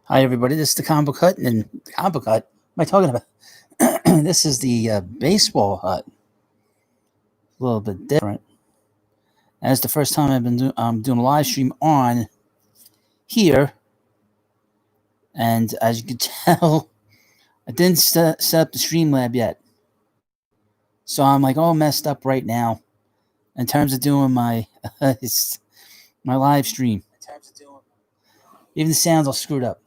Hi, everybody. This is the comic book hut, and the comic book hut. What am I talking about? This is the baseball hut. A little bit different. That's the first time I've been doing a live stream on here, and as you can tell, I didn't set up the Streamlab yet, so I'm like all messed up right now in terms of doing my my live stream. Even the sounds all screwed up.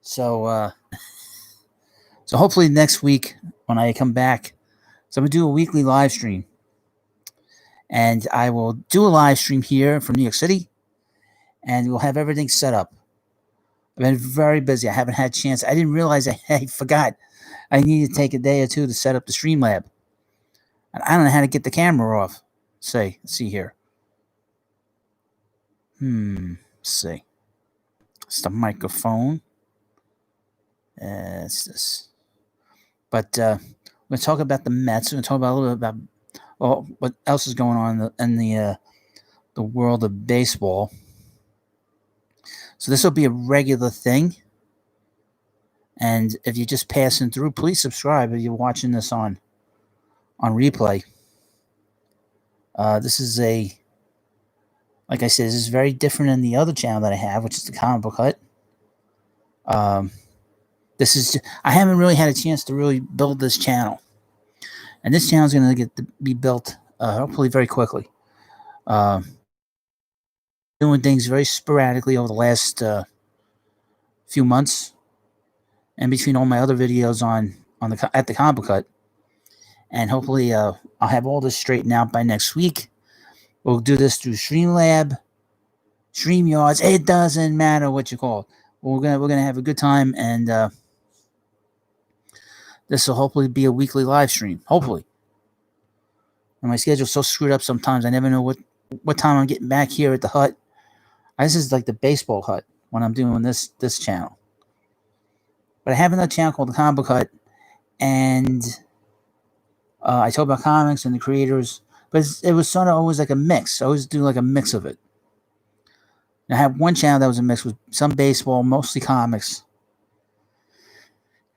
So so hopefully next week when I come back, so I'm gonna do a weekly live stream. And I will do a live stream here from New York City, and we'll have everything set up. I've been very busy. I haven't had a chance. I didn't realize I forgot I needed to take a day or two to set up the Streamlab. And I don't know how to get the camera off. See here. See. It's the microphone. It's this. But we're going to talk about the Mets. We're going to talk about a little bit about what else is going on in the world of baseball. So this will be a regular thing. And if you're just passing through, please subscribe if you're watching this on replay. This is like I said, this is very different than the other channel that I have, which is the Comic Book Hut. I haven't really had a chance to really build this channel. And this channel is going to be built hopefully very quickly. Doing things very sporadically over the last few months, and between all my other videos at the Comic Book Hut, and hopefully I'll have all this straightened out by next week. We'll do this through Streamlab, StreamYards. It doesn't matter what you call it. We're gonna have a good time, and this will hopefully be a weekly live stream. Hopefully. And my schedule's so screwed up sometimes. I never know what time I'm getting back here at the hut. This is like the baseball hut when I'm doing this channel. But I have another channel called the Comic Book Hut, and I talk about comics and the creators, but it was sort of always like a mix. I always do like a mix of it. And I have one channel that was a mix with some baseball, mostly comics.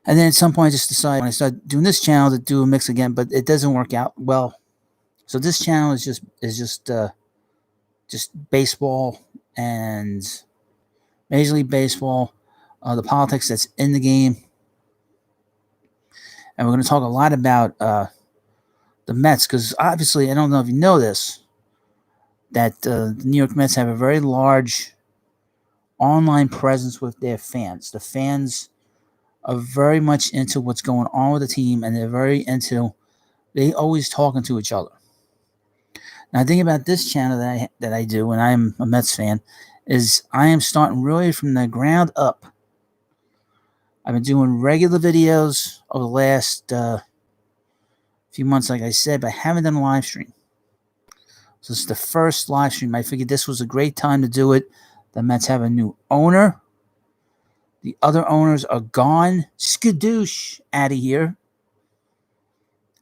And then at some point I just decided when I started doing this channel to do a mix again, but it doesn't work out well. So this channel is just baseball and Major League Baseball, the politics that's in the game. And we're going to talk a lot about the Mets, because obviously, I don't know if you know this, that the New York Mets have a very large online presence with their fans. The fans are very much into what's going on with the team, and they always talking to each other. Now, the thing about this channel that I do, and I'm a Mets fan, is I am starting really from the ground up. I've been doing regular videos over the last few months, like I said, but I haven't done a live stream. So this is the first live stream. I figured this was a great time to do it. The Mets have a new owner. The other owners are gone. Skadoosh out of here.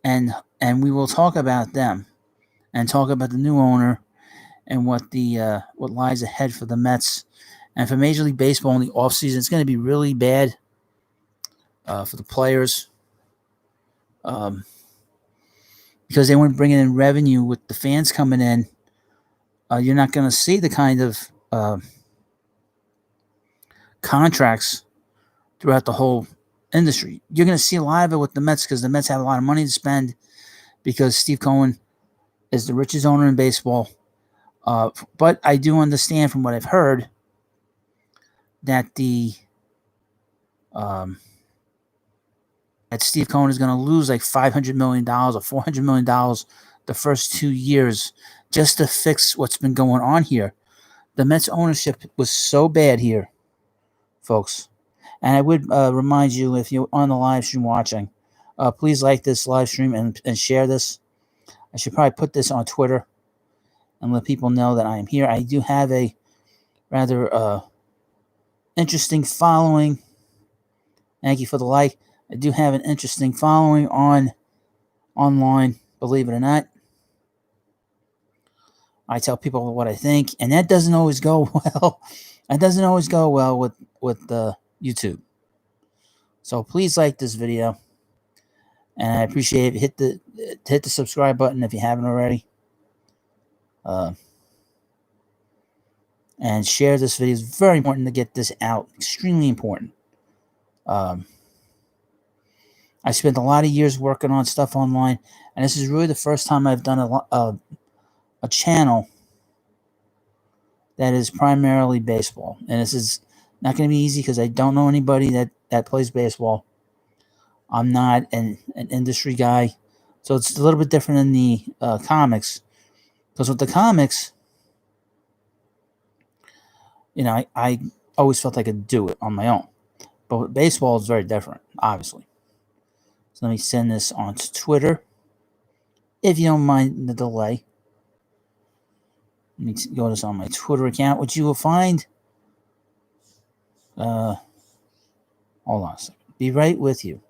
And we will talk about them and talk about the new owner and what lies ahead for the Mets and for Major League Baseball in the offseason. It's going to be really bad for the players because they weren't bringing in revenue with the fans coming in. You're not going to see the kind of contracts throughout the whole industry. You're going to see a lot of it with the Mets because the Mets have a lot of money to spend because Steve Cohen is the richest owner in baseball. But I do understand from what I've heard that that Steve Cohen is going to lose like $500 million or $400 million the first 2 years just to fix what's been going on here. The Mets ownership was so bad here, folks. And I would remind you, if you're on the live stream watching, please like this live stream and share this. I should probably put this on Twitter and let people know that I am here. I do have a rather interesting following. Thank you for the like. I do have an interesting following online, believe it or not. I tell people what I think, and that doesn't always go well. That doesn't always go well with YouTube. So please like this video, and I appreciate it. Hit the subscribe button if you haven't already, and share this video. It's very important to get this out. Extremely important. I spent a lot of years working on stuff online, and this is really the first time I've done a channel that is primarily baseball. And this is not going to be easy because I don't know anybody that plays baseball. I'm not an industry guy. So it's a little bit different than the comics. Because with the comics, I always felt I could do it on my own. But with baseball, it's very different, obviously. So let me send this on to Twitter. If you don't mind the delay. Let me go to this on my Twitter account, which you will find. Hold on a second. Be right with you.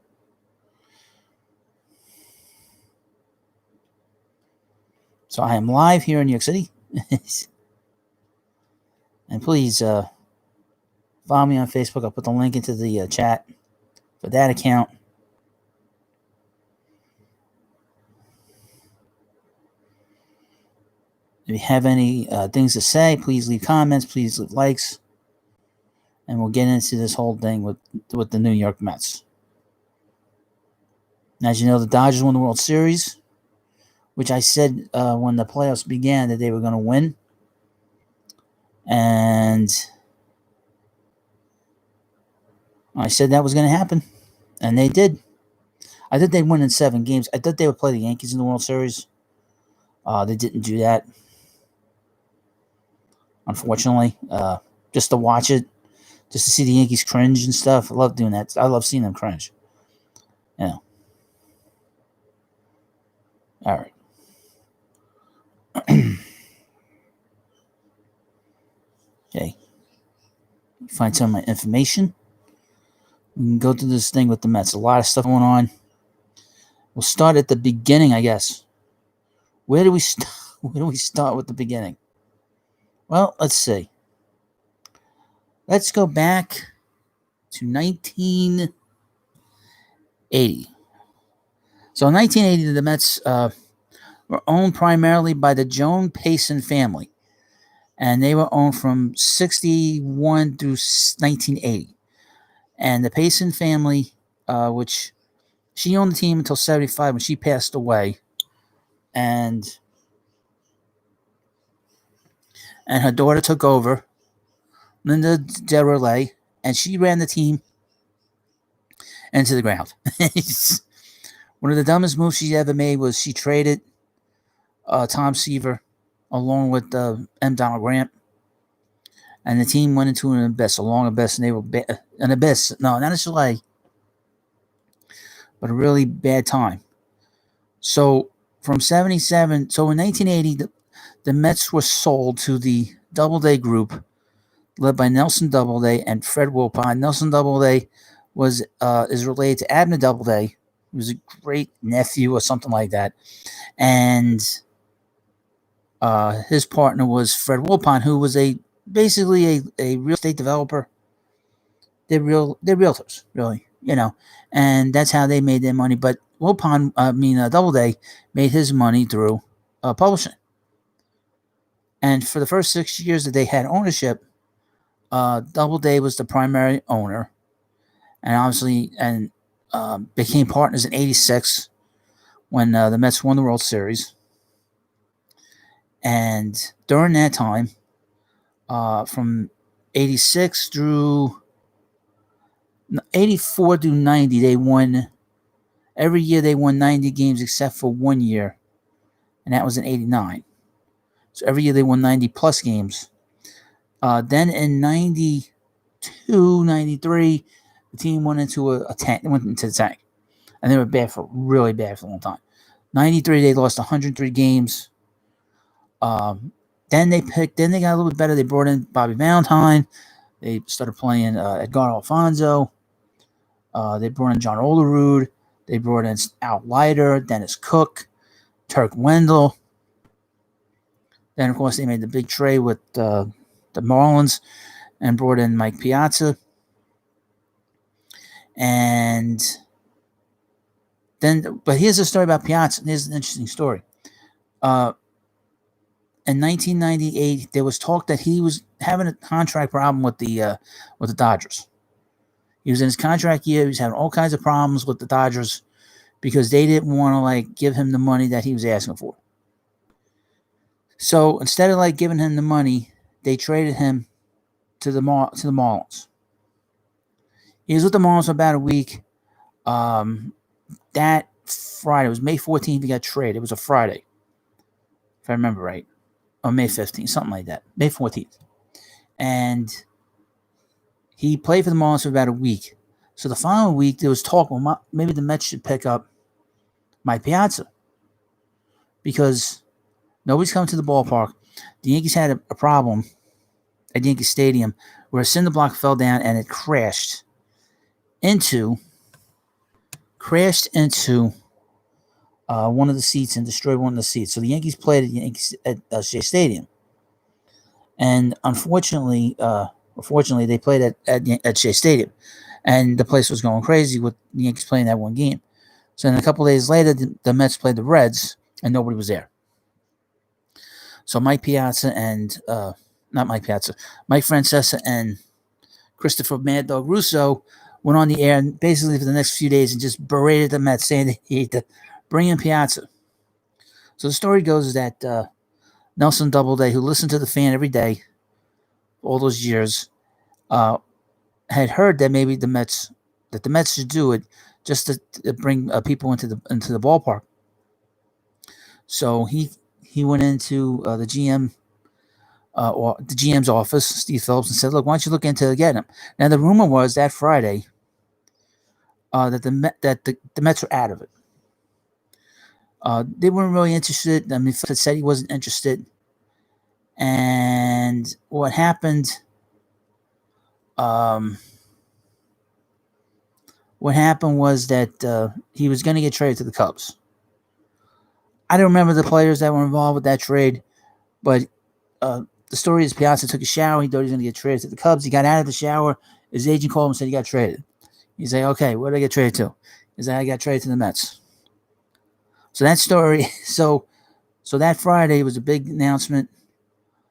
So I am live here in New York City. And please follow me on Facebook. I'll put the link into the chat for that account. If you have any things to say, please leave comments. Please leave likes. And we'll get into this whole thing with the New York Mets. And as you know, the Dodgers won the World Series, which I said when the playoffs began that they were going to win. And I said that was going to happen. And they did. I thought they'd win in 7 games. I thought they would play the Yankees in the World Series. They didn't do that, unfortunately. Just to watch it, just to see the Yankees cringe and stuff. I love doing that. I love seeing them cringe. Yeah. All right. Okay. Find some of my information. We can go through this thing with the Mets. A lot of stuff going on. We'll start at the beginning, I guess. Where do we start? Where do we start with the beginning? Well, let's see. Let's go back to 1980. So in 1980, the Mets were owned primarily by the Joan Payson family. And they were owned from 61 through 1980. And the Payson family, which she owned the team until 75 when she passed away. And her daughter took over, Linda DeRelay, and she ran the team into the ground. One of the dumbest moves she ever made was she traded Tom Seaver along with M. Donald Grant. And the team went into an abyss, a long abyss, and they were an abyss. No, not a chalet, but a really bad time. So from 77, so in 1980, the Mets were sold to the Doubleday Group, led by Nelson Doubleday and Fred Wilpon. Nelson Doubleday is related to Abner Doubleday. He was a great nephew or something like that. And his partner was Fred Wilpon, who was basically a real estate developer. They're realtors, really, and that's how they made their money. But Doubleday made his money through publishing. And for the first 6 years that they had ownership, Doubleday was the primary owner, and obviously, became partners in '86 when the Mets won the World Series. And during that time, from '86 through '84 through '90, they won. Every year they won 90 games except for 1 year, and that was in '89. So every year they won 90 plus games. Then in '92, '93, the team went into a tank. They went into the tank, and they were really bad for a long time. '93 they lost 103 games. Then they got a little bit better. They brought in Bobby Valentine. They started playing Edgar Alfonso. They brought in John Olerud. They brought in Al Leiter, Dennis Cook, Turk Wendell. Then, of course, they made the big trade with the Marlins and brought in Mike Piazza. And then, but here's a story about Piazza. Here's an interesting story. Uh, in 1998, there was talk that he was having a contract problem with the Dodgers. He was in his contract year. He was having all kinds of problems with the Dodgers because they didn't want to give him the money that he was asking for. So instead of giving him the money, they traded him to the Marlins. He was with the Marlins for about a week. That Friday, it was May 14th, he got traded. It was a Friday, if I remember right. Or May 15th, something like that. May 14th. And he played for the Marlins for about a week. So the following week, there was talk, well, maybe the Mets should pick up Mike Piazza. Because nobody's coming to the ballpark. The Yankees had a problem at Yankee Stadium where a cinder block fell down and it crashed into one of the seats and destroyed one of the seats. So the Yankees played at Shea Stadium. And unfortunately, they played at Shea Stadium. And the place was going crazy with the Yankees playing that one game. So then a couple of days later, the Mets played the Reds, and nobody was there. So Mike Piazza and, Mike Francesa and Christopher Mad Dog Russo went on the air and basically for the next few days and just berated the Mets, saying that he had to bring in Piazza. So the story goes is that Nelson Doubleday, who listened to the fan every day all those years, had heard that maybe the Mets should do it just to bring people into the ballpark. So he went into the GM or the GM's office, Steve Phillips, and said, "Look, why don't you look into getting him?" Now the rumor was that Friday that the Mets were out of it. They weren't really interested. I mean, Phillips said he wasn't interested, and what happened? What happened was that he was going to get traded to the Cubs. I don't remember the players that were involved with that trade, but the story is Piazza took a shower. He thought he was going to get traded to the Cubs. He got out of the shower. His agent called him and said he got traded. He's like, okay, where did I get traded to? He's like, I got traded to the Mets. So that story, so that Friday was a big announcement.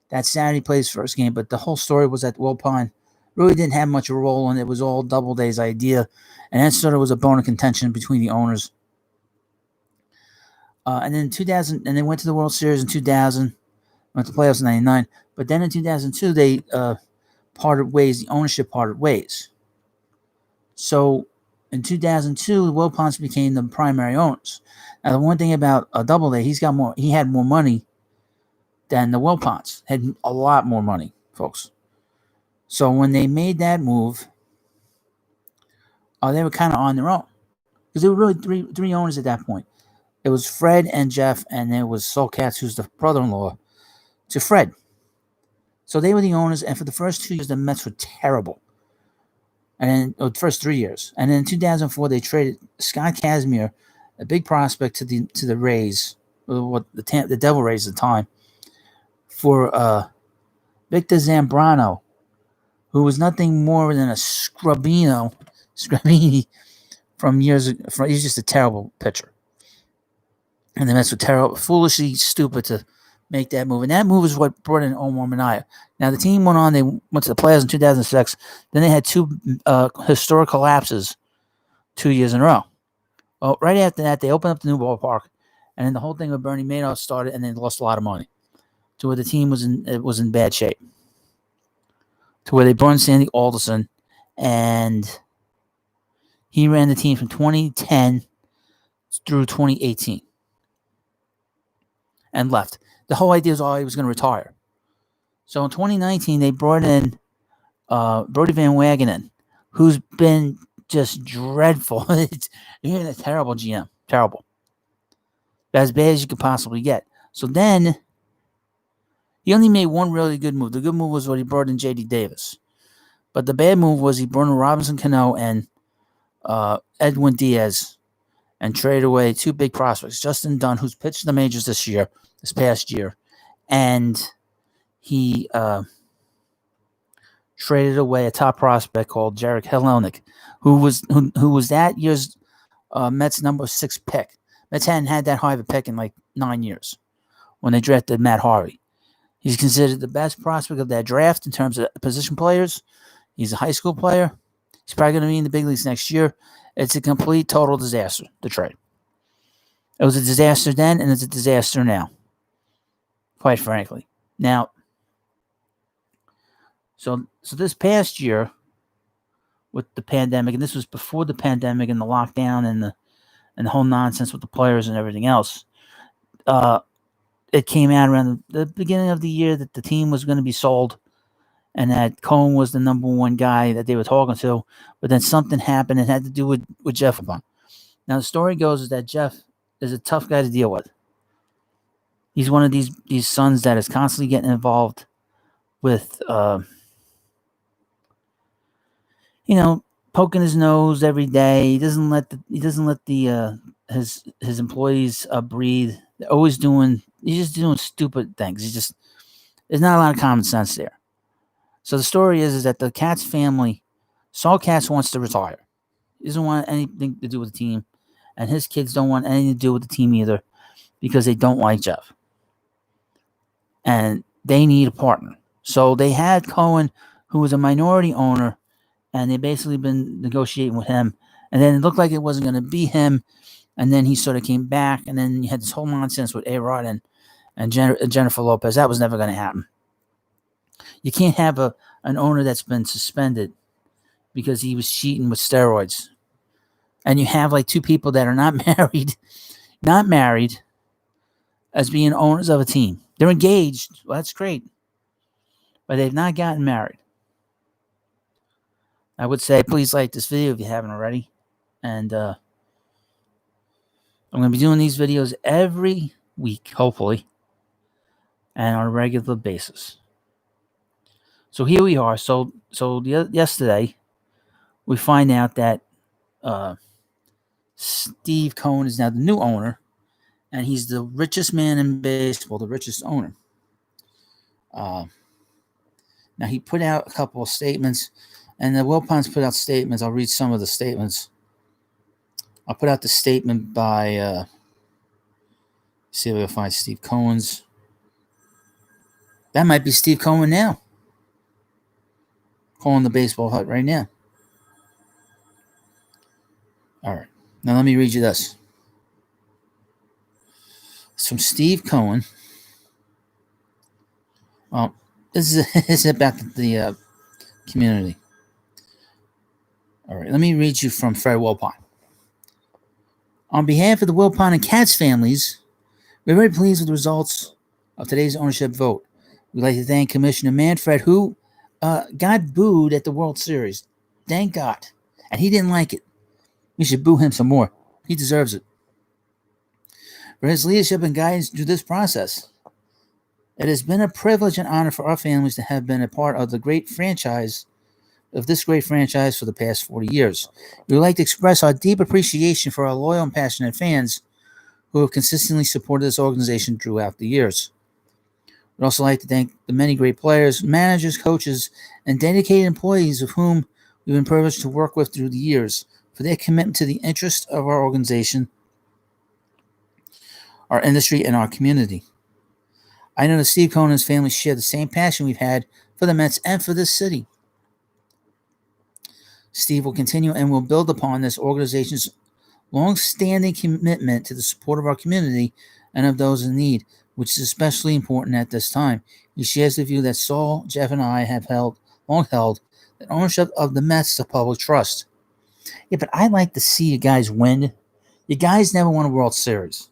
That Saturday played his first game, but the whole story was that Wilpon really didn't have much of a role in it. It was all Doubleday's idea, and that sort of was a bone of contention between the owners. And then 2000, and they went to the World Series in 2000, went to playoffs in 99. But then in 2002, they parted ways. The ownership parted ways. So in 2002, the Wilpons became the primary owners. Now the one thing about Doubleday, he had more money than the Wilpons. Had a lot more money, folks. So when they made that move, they were kind of on their own because there were really three owners at that point. It was Fred and Jeff, and there was Sol Katz, who's the brother-in-law to Fred. So they were the owners, and for the first 2 years, the Mets were terrible. And then the first 3 years, and then in 2004, they traded Scott Kazmir, a big prospect, to the Rays, what the Devil Rays at the time, for Victor Zambrano, who was nothing more than a Scrabini from years ago. He's just a terrible pitcher. And the Mets were foolishly stupid to make that move. And that move is what brought in Omar Minaya. Now, the team went on. They went to the playoffs in 2006. Then they had two historic collapses 2 years in a row. Well, right after that, they opened up the new ballpark. And then the whole thing with Bernie Madoff started, and they lost a lot of money to where the team was in bad shape. To where they brought in Sandy Alderson, and he ran the team from 2010 through 2018 and left. The whole idea was he was going to retire. So in 2019, they brought in Brody Van Wagenen, who's been just dreadful. He's a terrible GM. Terrible. As bad as you could possibly get. So then, he only made one really good move. The good move was what he brought in J.D. Davis. But the bad move was he brought in Robinson Cano and Edwin Diaz and traded away two big prospects. Justin Dunn, who's pitched in the majors this past year, and he traded away a top prospect called Jarek Helenik, who was that year's Mets number 6 pick. Mets hadn't had that high of a pick in like 9 years when they drafted Matt Harvey. He's considered the best prospect of that draft in terms of position players. He's a high school player. He's probably going to be in the big leagues next year. It's a complete, total disaster, the trade. It was a disaster then, and it's a disaster now, quite frankly. Now, so this past year with the pandemic, and this was before the pandemic and the lockdown and the whole nonsense with the players and everything else, it came out around the beginning of the year that the team was going to be sold and that Cohen was the number one guy that they were talking to, but then something happened and had to do with Jeff Obama. Now, the story goes is that Jeff is a tough guy to deal with. He's one of these sons that is constantly getting involved with, poking his nose every day. He doesn't let his employees breathe. He's just doing stupid things. There's not a lot of common sense there. So the story is that the Katz family, Saul Katz wants to retire. He doesn't want anything to do with the team, and his kids don't want anything to do with the team either because they don't like Jeff. And they need a partner. So they had Cohen, who was a minority owner, and they basically been negotiating with him. And then it looked like it wasn't going to be him, and then he sort of came back, and then you had this whole nonsense with A-Rod and Jennifer Lopez. That was never going to happen. You can't have an owner that's been suspended because he was cheating with steroids. And you have like two people that are not married as being owners of a team. They're engaged. Well, that's great. But they've not gotten married. I would say please like this video if you haven't already. And I'm going to be doing these videos every week, hopefully, and on a regular basis. So here we are. So yesterday, we find out that Steve Cohen is now the new owner, and he's the richest man in baseball, the richest owner. Now, he put out a couple of statements, and the Wilpons put out statements. I'll read some of the statements. I'll put out the statement by, see if we can find Steve Cohen's. That might be Steve Cohen now. Calling the baseball hut right now. All right. Now let me read you this. It's from Steve Cohen. Well, this is about the community. All right. Let me read you from Fred Wilpon. On behalf of the Wilpon and Katz families, we're very pleased with the results of today's ownership vote. We'd like to thank Commissioner Manfred, who got booed at the World Series. Thank God. And he didn't like it. We should boo him some more. He deserves it. For his leadership and guidance through this process. It has been a privilege and honor for our families to have been a part of this great franchise for the past 40 years. We would like to express our deep appreciation for our loyal and passionate fans who have consistently supported this organization throughout the years. We'd also like to thank the many great players, managers, coaches, and dedicated employees of whom we've been privileged to work with through the years for their commitment to the interest of our organization, our industry, and our community. I know that Steve Cohen and his family share the same passion we've had for the Mets and for this city. Steve will continue and will build upon this organization's long-standing commitment to the support of our community and of those in need, which is especially important at this time. He shares the view that Saul, Jeff, and I have long held, that ownership of the Mets is a public trust. Yeah, but I'd like to see you guys win. You guys never won a World Series.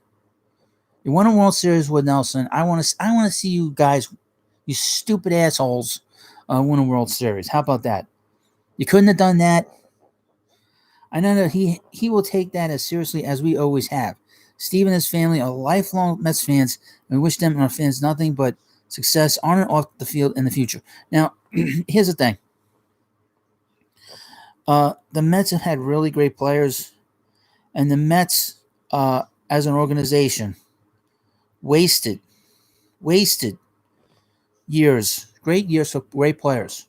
You won a World Series with Nelson. I want to see you guys, you stupid assholes, win a World Series. How about that? You couldn't have done that. I know that he will take that as seriously as we always have. Steve and his family are lifelong Mets fans, and we wish them and our fans nothing but success on and off the field in the future. Now, here's the thing. The Mets have had really great players, and the Mets, as an organization, wasted years, great years for great players.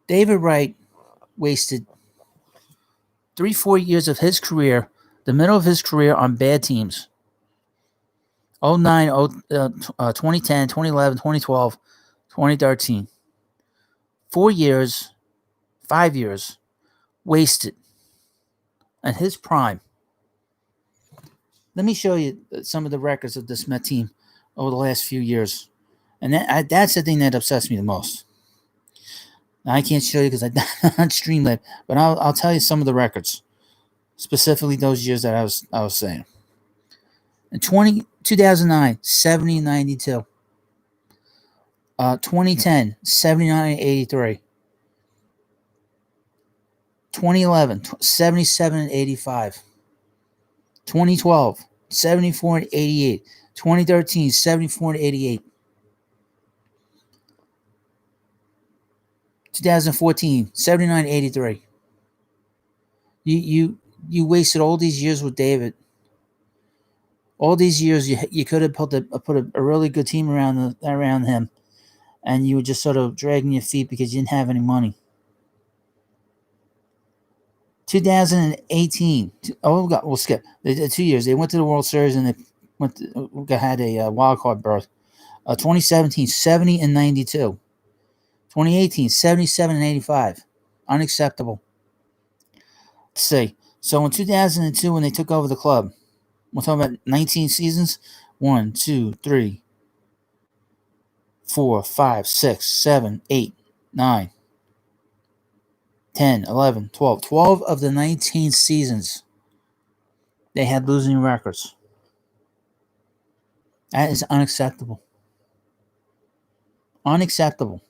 David Wright wasted 3, 4 years of his career, the middle of his career, on bad teams. 09, 2010, 2011, 2012, 2013. 4 years, 5 years wasted at his prime. Let me show you some of the records of this Met team over the last few years. And that's the thing that upsets me the most. Now, I can't show you because I'm on Streamlab, but I'll tell you some of the records, specifically those years that I was saying. In 2009, 70 and 92. 2010, 79 and 83. 2011, 77 and 85. 2012, 74 and 88. 2013, 74 and 88. 2014, 79 and 83. You wasted all these years with David. All these years you could have put a really good team around him, and you were just sort of dragging your feet because you didn't have any money. 2018. We'll skip. They did 2 years. They went to the World Series and they had a wild card berth. 2017, 70 and 92. 2018, 77 and 85. Unacceptable. Let's see. So in 2002, when they took over the club, we're talking about 19 seasons. 1, 2, 3, 4, 5, 6, 7, 8, 9, 10, 11, 12. 12 of the 19 seasons, they had losing records. That is unacceptable. Unacceptable.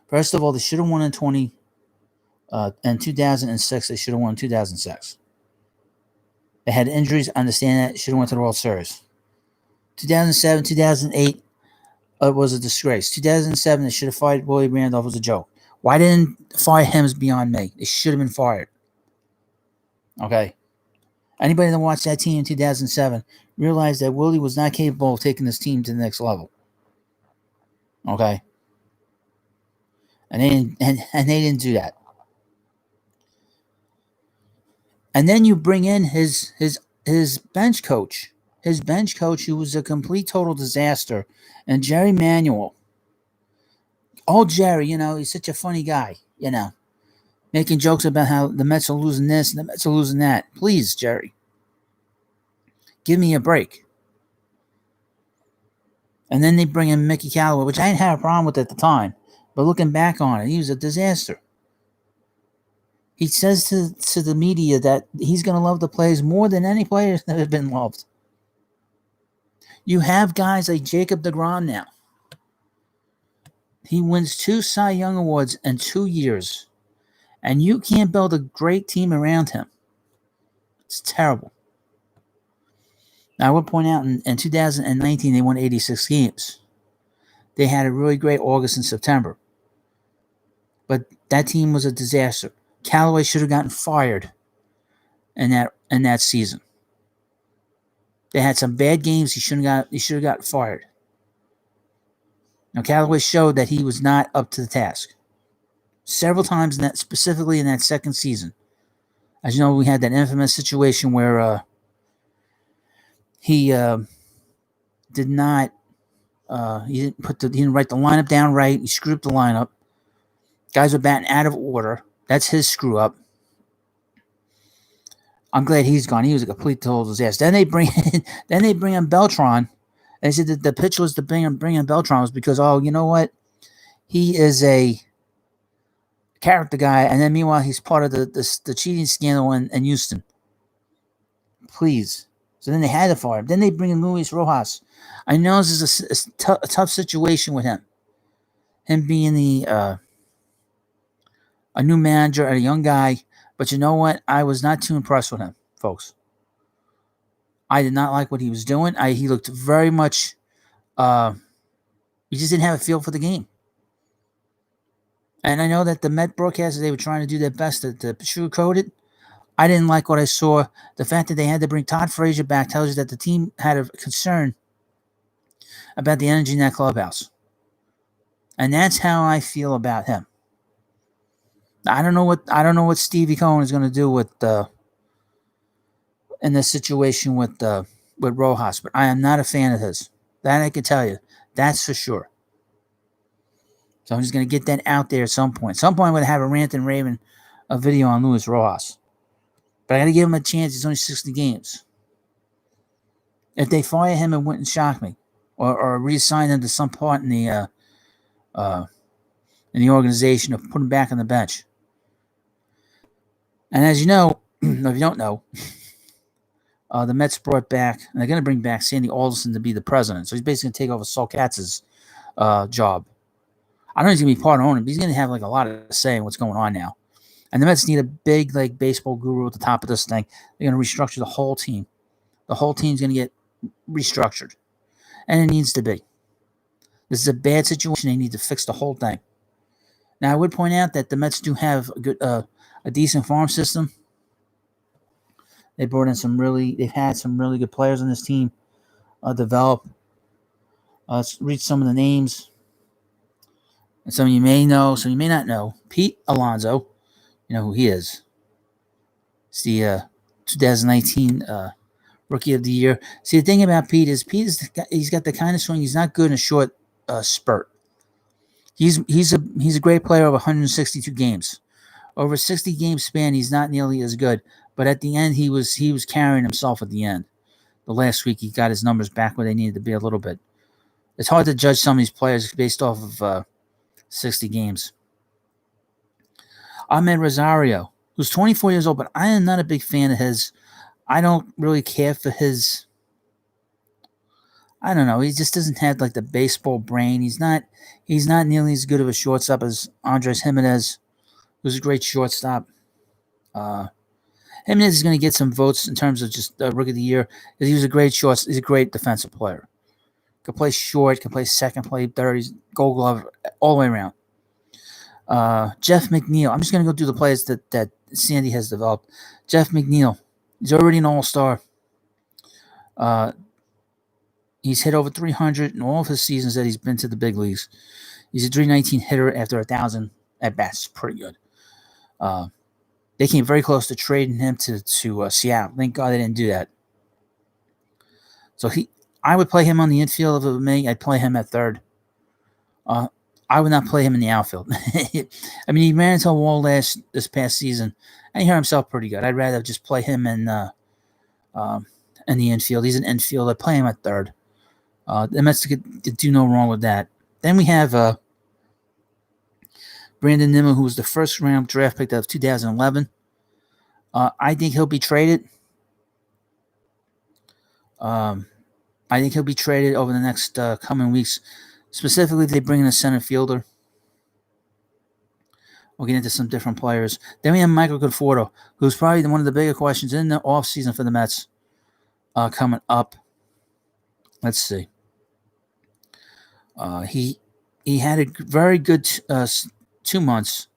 First of all, they should have won in 2006. They should have won in 2006. They had injuries. Understand that. Should have went to the World Series. 2007, 2008, it was a disgrace. 2007, they should have fired Willie Randolph. It was a joke. Why didn't fire him is beyond me. They should have been fired. Okay. Anybody that watched that team in 2007 realized that Willie was not capable of taking this team to the next level. Okay. And they didn't do that. And then you bring in his bench coach. His bench coach, who was a complete total disaster, and Jerry Manuel. Oh, Jerry, he's such a funny guy, making jokes about how the Mets are losing this and the Mets are losing that. Please, Jerry, give me a break. And then they bring in Mickey Callaway, which I didn't have a problem with at the time. But looking back on it, he was a disaster. He says to the media that he's going to love the players more than any players that have been loved. You have guys like Jacob deGrom now. He wins 2 Cy Young Awards in 2 years. And you can't build a great team around him. It's terrible. Now, I would point out in 2019, they won 86 games. They had a really great August and September. But that team was a disaster. Callaway should have gotten fired in that season. They had some bad games. He should have got fired. Now, Callaway showed that he was not up to the task several times, specifically in that second season. As you know, we had that infamous situation where he did not. He didn't write the lineup down right. He screwed up the lineup. Guys were batting out of order. That's his screw up. I'm glad he's gone. He was a complete total disaster. Then they bring in Beltran. They said that the pitch was to bring in Beltran was because, you know what? He is a character guy, and then meanwhile he's part of the cheating scandal in Houston. Please. So then they had to fire him. Then they bring in Luis Rojas. I know this is a tough situation with him. Him being a new manager and a young guy. But you know what? I was not too impressed with him, folks. I did not like what he was doing. He looked very much... he just didn't have a feel for the game. And I know that the Met broadcasters, they were trying to do their best to sugarcoat it. I didn't like what I saw. The fact that they had to bring Todd Frazier back tells you that the team had a concern about the energy in that clubhouse. And that's how I feel about him. I don't know what Stevie Cohen is going to do with in this situation with Rojas, but I am not a fan of his. That I can tell you. That's for sure. So I'm just going to get that out there at some point. Some point I'm going to have a rant and raving a video on Luis Rojas. But I got to give him a chance. It's only 60 games. If they fire him, it wouldn't shock me. Or reassign him to some part in the organization or put him back on the bench. And as you know, if you don't know, the Mets brought back, and they're going to bring back Sandy Alderson to be the president. So he's basically going to take over Saul Katz's job. I don't know if he's going to be part owner, but he's going to have like a lot of say in what's going on now. And the Mets need a big like baseball guru at the top of this thing. They're going to restructure the whole team. The whole team's going to get restructured. And it needs to be. This is a bad situation. They need to fix the whole thing. Now, I would point out that the Mets do have a decent farm system. They brought in they've had some really good players on this team develop. Let's read some of the names. And some of you may know, some of you may not know. Pete Alonso, you know who he is. It's the 2019 Rookie of the Year. See, the thing about Pete is he's got the kind of swing. He's not good in a short spurt. He's a great player over 162 games. Over a 60 game span, he's not nearly as good. But at the end, he was carrying himself at the end. The last week, he got his numbers back where they needed to be a little bit. It's hard to judge some of these players based off of 60 games. Ahmed Rosario, who's 24 years old, but I am not a big fan of his. I don't really care for his. I don't know. He just doesn't have like the baseball brain. He's not nearly as good of a shortstop as Andres Jimenez, who's a great shortstop. Jimenez is going to get some votes in terms of just Rookie of the Year because he was a great shortstop. He's a great defensive player. Can play short, can play second, play third. He's Gold Glove all the way around. Jeff McNeil. I'm just going to go through the players that Sandy has developed. Jeff McNeil. He's already an all-star. He's hit over 300 in all of his seasons that he's been to the big leagues. He's a 319 hitter after 1,000 at-bats. Pretty good. They came very close to trading him to Seattle. Thank God they didn't do that. So I would play him on the infield if it were me. I'd play him at third. I would not play him in the outfield. I mean, he ran into a wall this past season, and he hurt himself pretty good. I'd rather just play him in the infield. He's an infielder. Play him at third. The Mets could do no wrong with that. Then we have Brandon Nimmo, who was the first round draft pick of 2011. I think he'll be traded. I think he'll be traded over the next coming weeks. Specifically, if they bring in a center fielder. We'll get into some different players. Then we have Michael Conforto, who's probably one of the bigger questions in the offseason for the Mets coming up. Let's see. He had a very good 2 months.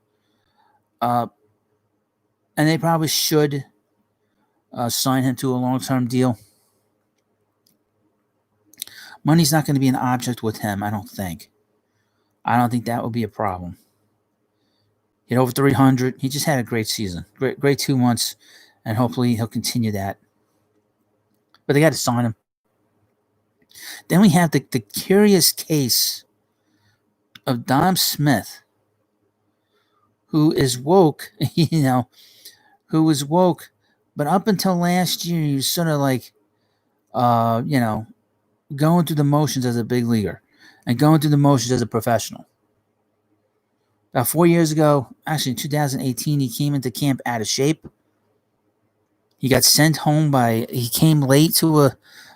And they probably should sign him to a long-term deal. Money's not going to be an object with him, I don't think. I don't think that will be a problem. Hit over 300. He just had a great season. Great 2 months, and hopefully he'll continue that. But they got to sign him. Then we have the curious case of Dom Smith, who is woke, who is woke, but up until last year, he was sort of like, going through the motions as a big leaguer and going through the motions as a professional. About 4 years ago, actually in 2018, he came into camp out of shape. He got sent home he came late to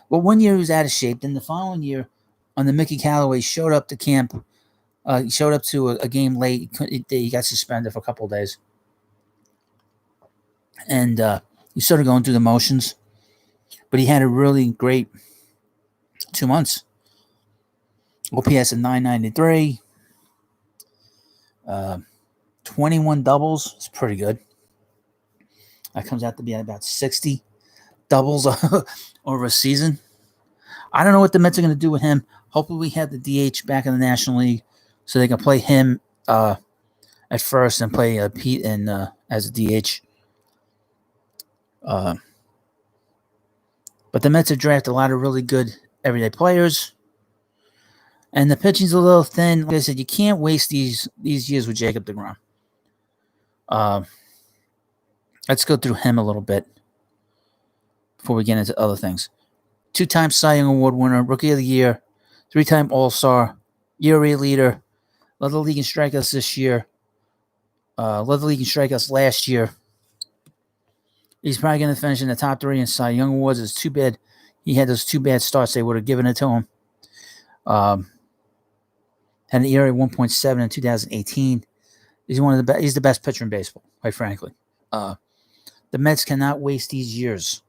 1 year he was out of shape. Then the following year, on the Mickey Callaway, showed up to camp. He showed up to a game late. He got suspended for a couple of days. And he started going through the motions. But he had a really great 2 months. OPS at 993. 21 doubles. It's pretty good. That comes out to be about 60 doubles over a season. I don't know what the Mets are going to do with him. Hopefully, we have the DH back in the National League so they can play him at first and play Pete as a DH. But the Mets have drafted a lot of really good everyday players. And the pitching's a little thin. Like I said, you can't waste these years with Jacob deGrom. Let's go through him a little bit before we get into other things. 2-time Cy Young Award winner, Rookie of the Year, 3-time All-Star, ERA leader, led the league in strikeouts this year, led the league in strikeouts last year. He's probably going to finish in the top 3 in Cy Young Awards. It's too bad he had those 2 bad starts. They would have given it to him. Had an ERA 1.7 in 2018. He's one of the best. He's the best pitcher in baseball, quite frankly. The Mets cannot waste these years.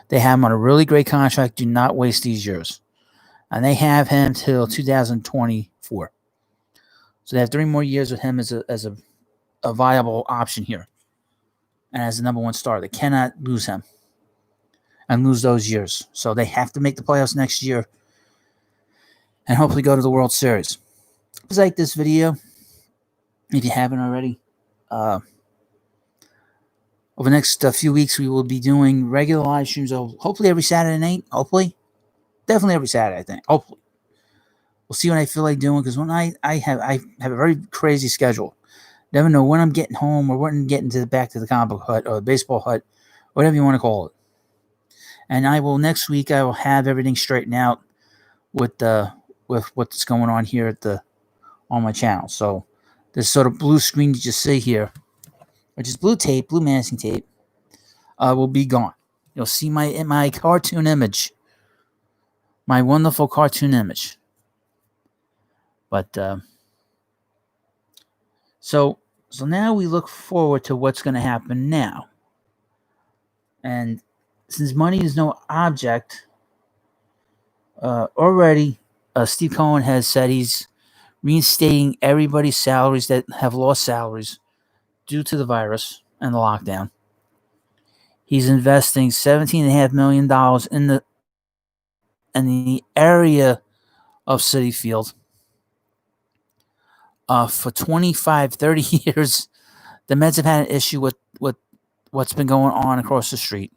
They have him on a really great contract. Do not waste these years. And they have him till 2024. So they have 3 more years with him as a viable option here. And as the number 1 star. They cannot lose him and lose those years. So they have to make the playoffs next year and hopefully go to the World Series. Please like this video if you haven't already. Over the next few weeks, we will be doing regular live streams. Hopefully every Saturday night. Hopefully. Definitely every Saturday, I think. Hopefully. We'll see what I feel like doing, because when I have a very crazy schedule. Never know when I'm getting home or when I'm getting back to the comic book hut or the baseball hut, whatever you want to call it. And next week I will have everything straightened out with what's going on here on my channel. So this sort of blue screen you just see here, which is blue masking tape, will be gone. You'll see my cartoon image, my wonderful cartoon image. But so now we look forward to what's going to happen now. And since money is no object, already Steve Cohen has said he's reinstating everybody's salaries that have lost salaries due to the virus and the lockdown. He's investing $17.5 million in the area of Citi Field. For 25, 30 years, the Mets have had an issue with what's been going on across the street.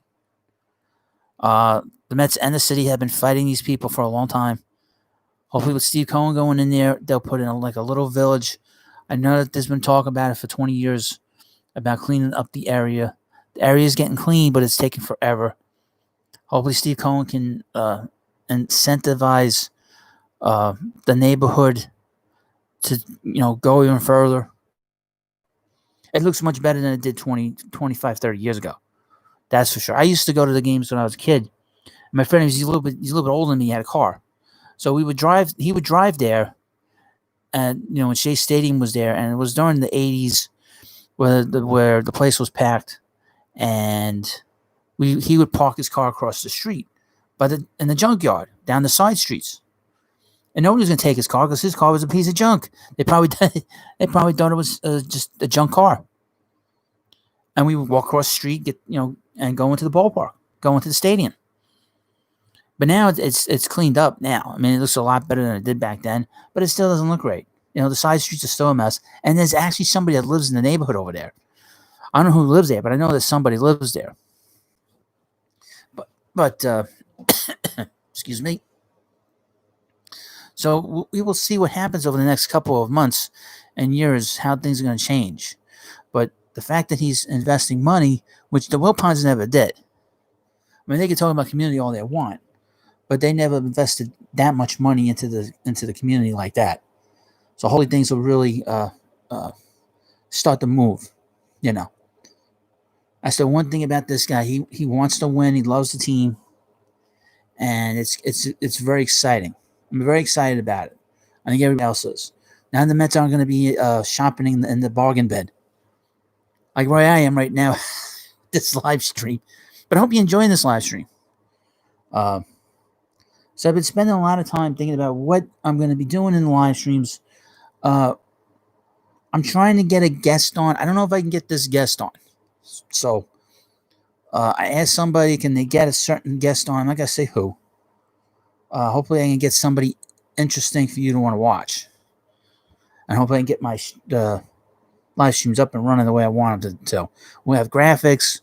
The Mets and the city have been fighting these people for a long time. Hopefully with Steve Cohen going in there, they'll put in a little village. I know that there's been talk about it for 20 years, about cleaning up the area. The area is getting clean, but it's taking forever. Hopefully Steve Cohen can incentivize the neighborhood to go even further. It looks much better than it did 20, 25, 30 years ago. That's for sure. I used to go to the games when I was a kid. My friend, he's a little bit older than me, he had a car. So he would drive there, and when Shea Stadium was there, and it was during the 80s where the place was packed, and he would park his car across the street in the junkyard, down the side streets. And nobody was going to take his car because his car was a piece of junk. They probably thought it was just a junk car. And we would walk across the street, and go into the ballpark, go into the stadium. But now it's cleaned up now. I mean, it looks a lot better than it did back then, but it still doesn't look great. The side streets are still a mess. And there's actually somebody that lives in the neighborhood over there. I don't know who lives there, but I know that somebody lives there. But excuse me. So we will see what happens over the next couple of months and years, how things are going to change. But the fact that he's investing money, which the Wilpons never did. I mean, they can talk about community all they want, but they never invested that much money into the community like that. So hopefully things will really start to move. That's the one thing about this guy. He wants to win. He loves the team, and it's very exciting. I'm very excited about it. I think everybody else is. Now the Mets aren't going to be shopping in the bargain bin like where I am right now, this live stream. But I hope you're enjoying this live stream. So I've been spending a lot of time thinking about what I'm going to be doing in the live streams. I'm trying to get a guest on. I don't know if I can get this guest on. So I asked somebody, can they get a certain guest on? I'm not going to say who. Hopefully, I can get somebody interesting for you to want to watch, and hopefully, I can get my live streams up and running the way I want them to. So we'll have graphics.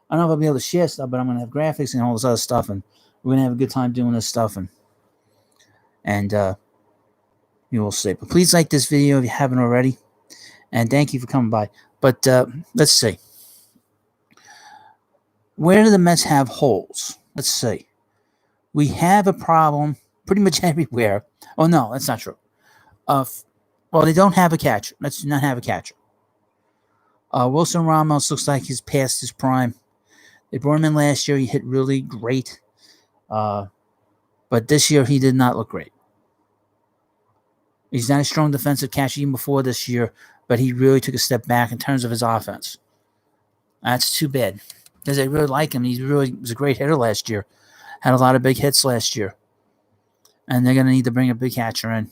I don't know if I'll be able to share stuff, but I'm gonna have graphics and all this other stuff, and we're gonna have a good time doing this stuff, and you will see. But please like this video if you haven't already, and thank you for coming by. But let's see. Where do the Mets have holes? Let's see. We have a problem pretty much everywhere. Oh no, that's not true. Well, they don't have a catcher. Let's not have a catcher. Wilson Ramos looks like he's past his prime. They brought him in last year. He hit really great. But this year, he did not look great. He's not a strong defensive catcher even before this year, but he really took a step back in terms of his offense. That's too bad because I really like him. He really was a great hitter last year. Had a lot of big hits last year. And they're going to need to bring a big catcher in.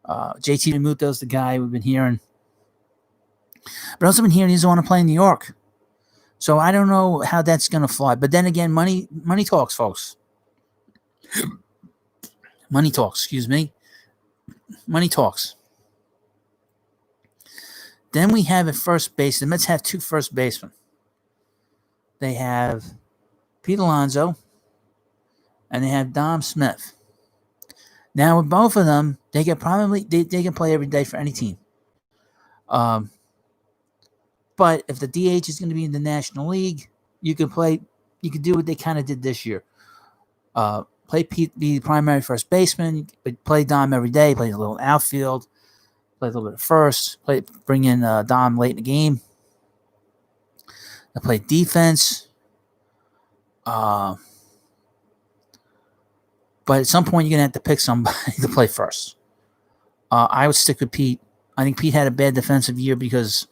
JT Realmuto's the guy we've been hearing. But also been hearing he doesn't want to play in New York. So I don't know how that's going to fly. But then again, money talks, folks. Money talks, excuse me. Money talks. Then we have at first base. The Mets have two first basemen. They have Pete Alonso and they have Dom Smith. Now with both of them, they can play every day for any team. But if the DH is going to be in the National League, you can do what they kind of did this year. Play Pete, be the primary first baseman, play Dom every day, play a little outfield, play a little bit of first, bring in Dom late in the game. They play defense. But at some point, you're going to have to pick somebody to play first. I would stick with Pete. I think Pete had a bad defensive year because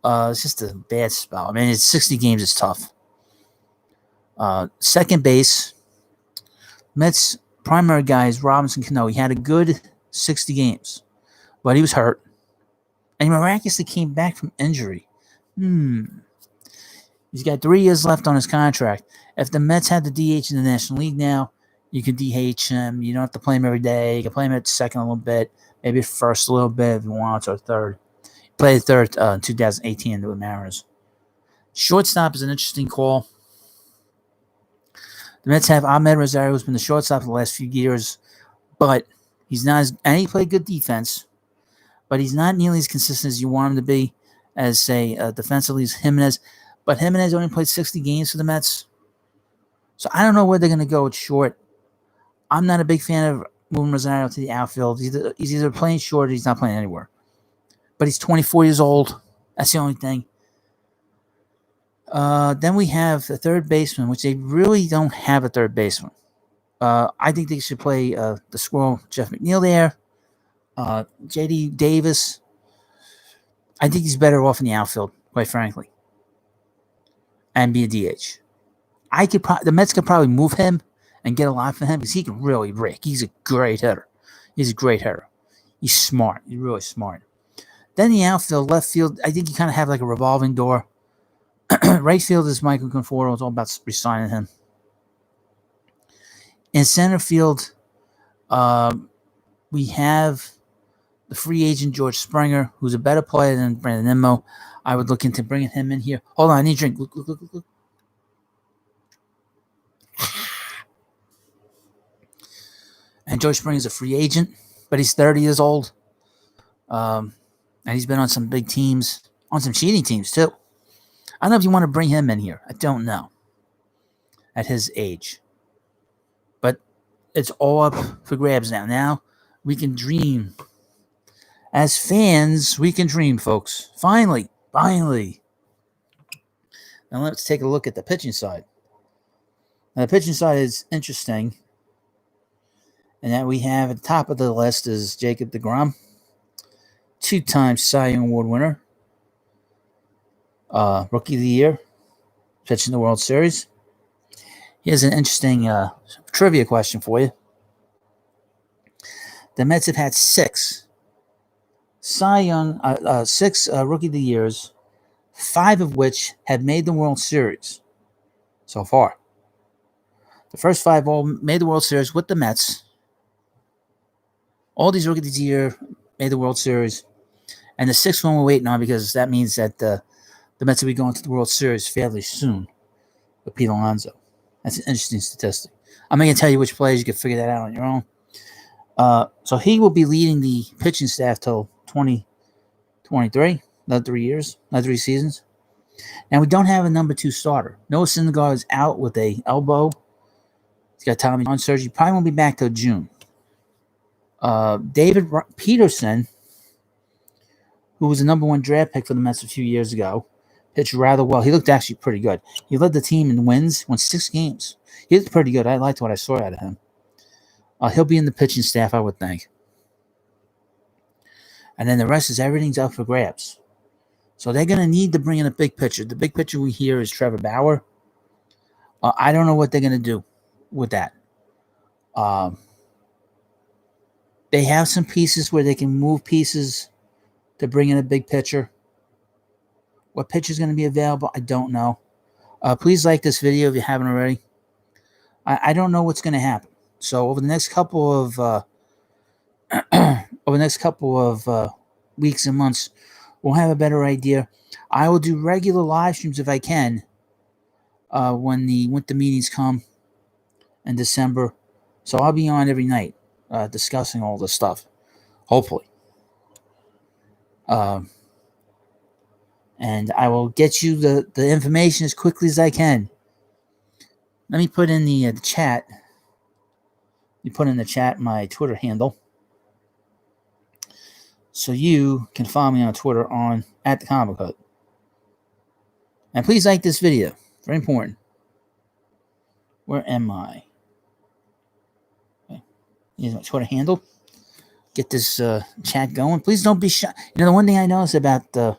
it's just a bad spell. I mean, it's 60 games. It's tough. Second base, Mets' primary guy is Robinson Cano. He had a good 60 games, but he was hurt. And he miraculously came back from injury. He's got 3 years left on his contract. If the Mets had the DH in the National League now, you can DH him. You don't have to play him every day. You can play him at second a little bit, maybe first a little bit if you want, or third. Played third in 2018 with Mariners. Shortstop is an interesting call. The Mets have Ahmed Rosario, who's been the shortstop for the last few years, but he's not and he played good defense, but he's not nearly as consistent as you want him to be as, say, defensively as Jimenez. But Jimenez only played 60 games for the Mets. So I don't know where they're going to go with short. I'm not a big fan of moving Rosario to the outfield. He's either playing short or he's not playing anywhere. But he's 24 years old. That's the only thing. Then we have the third baseman, which they really don't have a third baseman. I think they should play the Squirrel, Jeff McNeil there. J.D. Davis. I think he's better off in the outfield, quite frankly. And be a DH. The Mets could probably move him and get a lot for him because he can really rake. He's a great hitter. He's smart. He's really smart. Then the outfield, left field, I think you kind of have like a revolving door. Right field is Michael Conforto. It's all about re-signing him. In center field, we have the free agent George Springer, who's a better player than Brandon Nimmo. I would look into bringing him in here. Hold on, I need a drink. Look. And George Springer's a free agent, but he's 30 years old. And he's been on some big teams, on some cheating teams too. I don't know if you want to bring him in here. I don't know. At his age. But it's all up for grabs now. Now we can dream. As fans, we can dream, folks. Finally. Now let's take a look at the pitching side. Now, the pitching side is interesting. And that we have at the top of the list is Jacob deGrom. 2-time Cy Young Award winner. Rookie of the Year. Pitching the World Series. Here's an interesting trivia question for you. The Mets have had 6 six Rookie of the Years, 5 of which have made the World Series so far. The first 5 all made the World Series with the Mets. All these rookies here made the World Series, and the sixth one we're waiting on because that means that the Mets will be going to the World Series fairly soon with Pete Alonso. That's an interesting statistic. I'm not going to tell you which players. You can figure that out on your own. So he will be leading the pitching staff till 2023, another 3 years, another 3 seasons. Now, we don't have a number 2 starter. Noah Syndergaard is out with a elbow. He's got Tommy John surgery. Probably won't be back till June. David Peterson, who was the number 1 draft pick for the Mets a few years ago, pitched rather well. He looked actually pretty good. He led the team in wins, won 6 games. He looked pretty good. I liked what I saw out of him. He'll be in the pitching staff, I would think. And then the rest is everything's up for grabs. So they're going to need to bring in a big pitcher. The big pitcher we hear is Trevor Bauer. I don't know what they're going to do with that. They have some pieces where they can move pieces to bring in a big pitcher. What pitcher is going to be available, I don't know. Please like this video if you haven't already. I don't know what's going to happen. So over the next couple of weeks and months, we'll have a better idea. I will do regular live streams if I can when the winter meetings come in December. So I'll be on every night discussing all this stuff, hopefully. And I will get you the information as quickly as I can. Let me put in the chat. You put in the chat my Twitter handle, so you can follow me on Twitter on @thecomichut. And please like this video. Very important. Where am I? Okay. Here's my Twitter handle. Get this chat going. Please don't be shy. You know, the one thing I noticed about the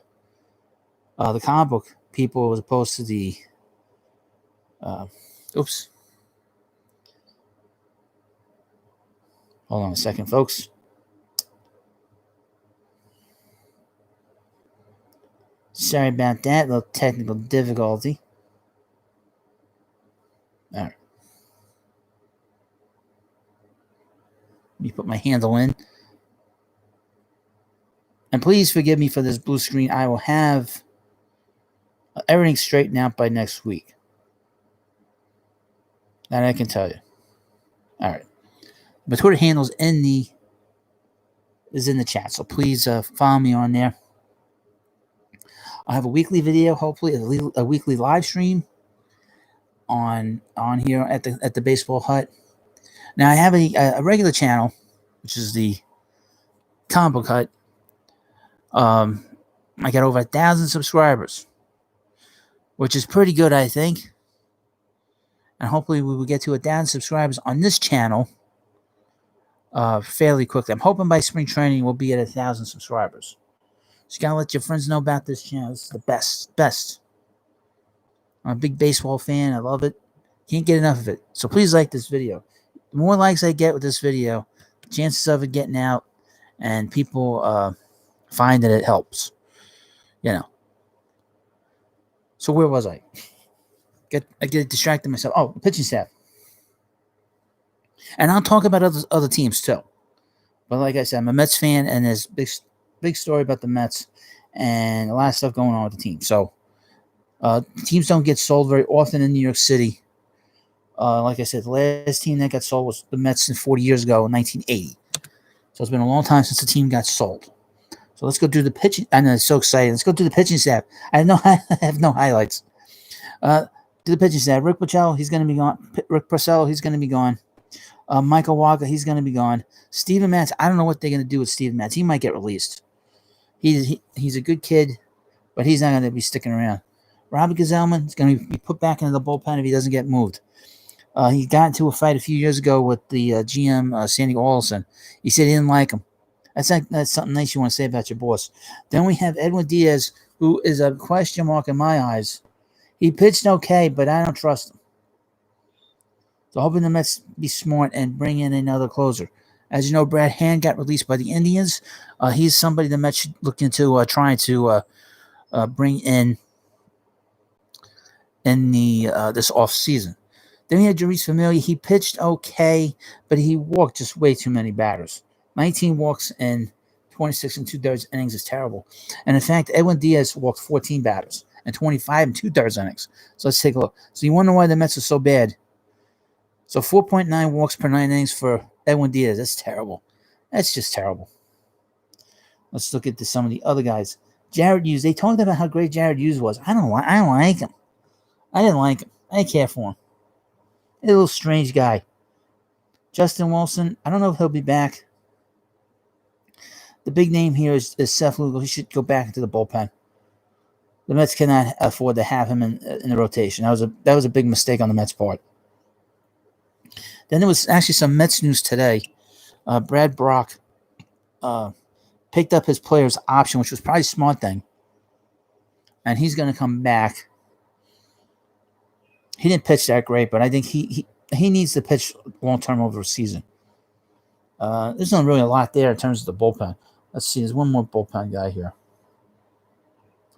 comic book people as opposed to the oops. Hold on a second, folks. Sorry about that. A little technical difficulty. All right. Let me put my handle in. And please forgive me for this blue screen. I will have everything straightened out by next week. That I can tell you. All right. My Twitter handle is in the chat, so please follow me on there. I'll have a weekly video, hopefully a weekly live stream on here at the Baseball Hut. Now I have a regular channel, which is the Comic Book Hut. I got over 1,000 subscribers, which is pretty good, I think. And hopefully we will get to 1,000 subscribers on this channel fairly quickly. I'm hoping by spring training we'll be at 1,000 subscribers. So you gotta let your friends know about this channel. This is the best. I'm a big baseball fan. I love it. Can't get enough of it. So please like this video. The more likes I get with this video, the chances of it getting out and people find that it helps. You know. So where was I? I get distracted myself. Oh, the pitching staff. And I'll talk about other teams too. But like I said, I'm a Mets fan, and there's big story about the Mets and a lot of stuff going on with the team. So teams don't get sold very often in New York City. Like I said, the last team that got sold was the Mets 40 years ago in 1980. So it's been a long time since the team got sold. So let's go do the pitching. I know, it's so exciting. Let's go do the pitching staff. I have no highlights. Do the pitching staff. Rick Porcello, he's going to be gone. Rick Porcello, he's going to be gone. Michael Walker, he's going to be gone. Steven Matz, I don't know what they're going to do with Steven Matz. He might get released. He's a good kid, but he's not going to be sticking around. Robbie Gazelman is going to be put back into the bullpen if he doesn't get moved. He got into a fight a few years ago with the GM, Sandy Olson. He said he didn't like him. That's something nice you want to say about your boss. Then we have Edwin Diaz, who is a question mark in my eyes. He pitched okay, but I don't trust him. So hoping the Mets be smart and bring in another closer. As you know, Brad Hand got released by the Indians. He's somebody the Mets should look into trying to bring in the this off season. Then we had Jeurys Familia. He pitched okay, but he walked just way too many batters. 19 walks in 26 and two-thirds innings is terrible. And in fact, Edwin Diaz walked 14 batters and 25 and two-thirds innings. So let's take a look. So you wonder why the Mets are so bad. So 4.9 walks per 9 innings for Edwin Diaz. That's terrible. That's just terrible. Let's look at some of the other guys. Jared Hughes. They talked about how great Jared Hughes was. I don't like him. I didn't like him. I didn't care for him. A little strange guy. Justin Wilson. I don't know if he'll be back. The big name here is Seth Lugo. He should go back into the bullpen. The Mets cannot afford to have him in the rotation. That was a big mistake on the Mets' part. Then there was actually some Mets news today. Brad Brock picked up his player's option, which was probably a smart thing. And he's going to come back. He didn't pitch that great, but I think he needs to pitch long-term over a season. There's not really a lot there in terms of the bullpen. Let's see. There's one more bullpen guy here.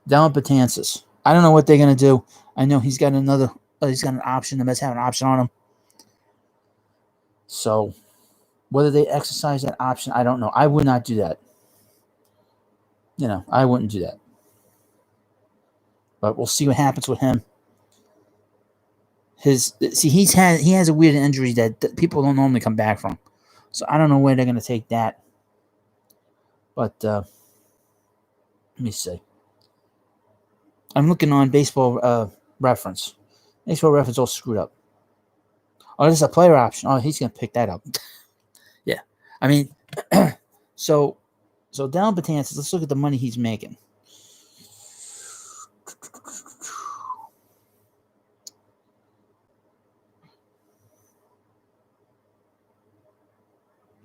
Dellin Betances. I don't know what they're going to do. I know he's got an option. The Mets have an option on him. So whether they exercise that option, I don't know. I would not do that. I wouldn't do that. But we'll see what happens with him. He has a weird injury that people don't normally come back from. So I don't know where they're going to take that. But let me see. I'm looking on Baseball Reference. Baseball Reference all screwed up. Oh, this is a player option. Oh, he's going to pick that up. Yeah. I mean, so Dellin Betances, let's look at the money he's making.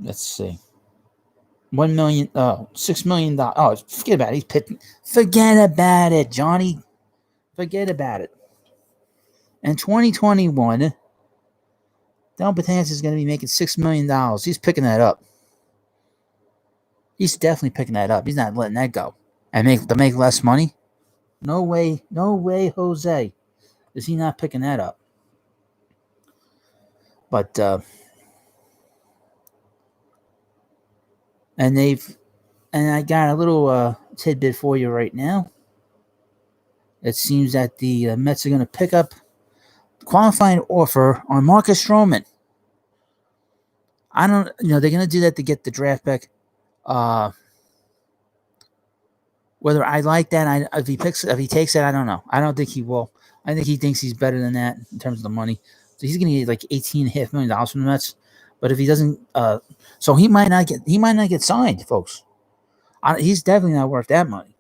Let's see. $1 million, $6 million. Oh, forget about it. He's pitching. Forget about it, Johnny. Forget about it. In 2021, Dellin Betances is going to be making $6 million. He's picking that up. He's definitely picking that up. He's not letting that go. And make less money? No way, Jose. Is he not picking that up? But and I got a little tidbit for you right now. It seems that the Mets are going to pick up qualifying offer on Marcus Stroman. They're going to do that to get the draft pick. Whether I like that, if he takes it, I don't know. I don't think he will. I think he thinks he's better than that in terms of the money. So he's going to get like $18.5 million from the Mets. But if he doesn't, so he might not get signed, folks. He's definitely not worth that money.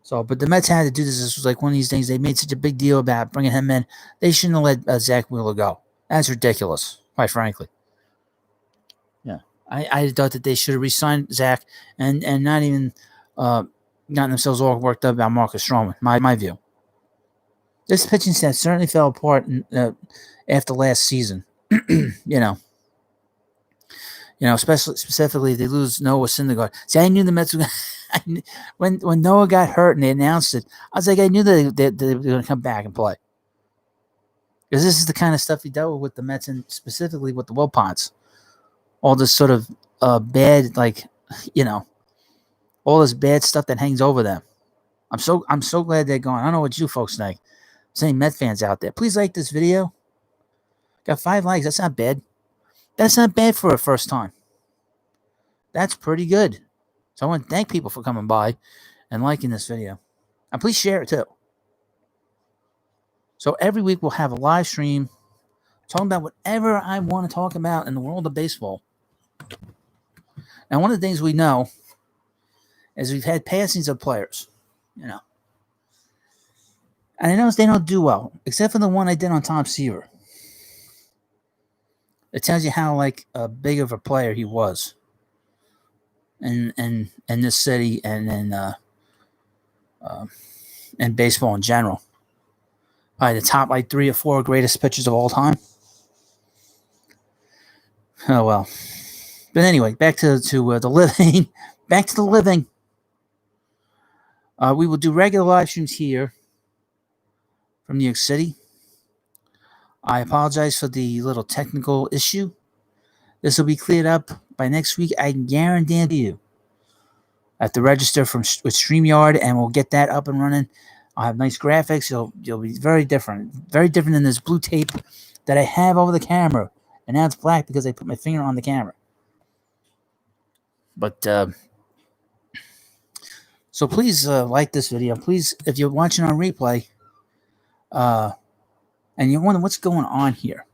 So, but the Mets had to do this. This was like one of these things. They made such a big deal about bringing him in. They shouldn't have let Zach Wheeler go. That's ridiculous, quite frankly. Yeah, I thought that they should have re-signed Zach and not even gotten themselves all worked up about Marcus Stroman. My view. This pitching staff certainly fell apart after last season. Specifically, they lose Noah Syndergaard. See, I knew the Mets were going when Noah got hurt and they announced it, I was like, I knew they were going to come back and play. Because this is the kind of stuff he dealt with the Mets and specifically with the Wilpons. All this sort of bad, all this bad stuff that hangs over them. I'm so glad they're gone. I don't know what you folks think. There's any Met fans out there. Please like this video. Got 5 likes. That's not bad. That's not bad for a first time. That's pretty good. So I want to thank people for coming by and liking this video. And please share it too. So every week we'll have a live stream talking about whatever I want to talk about in the world of baseball. Now, one of the things we know is we've had passings of players, And I notice they don't do well, except for the one I did on Tom Seaver. It tells you how big of a player he was in this city and in baseball in general. Probably the top 3 or 4 greatest pitchers of all time. Oh well. But anyway, back to the living. Back to the living. We will do regular live streams here from New York City. I apologize for the little technical issue This will be cleared up by next week. I guarantee you. I have to register with StreamYard, and we'll get that up and running. I'll have nice graphics. You'll be very different than this blue tape that I have over the camera, and now it's black because I put my finger on the camera. But so please like this video. Please, if you're watching on replay, and you're wondering what's going on here.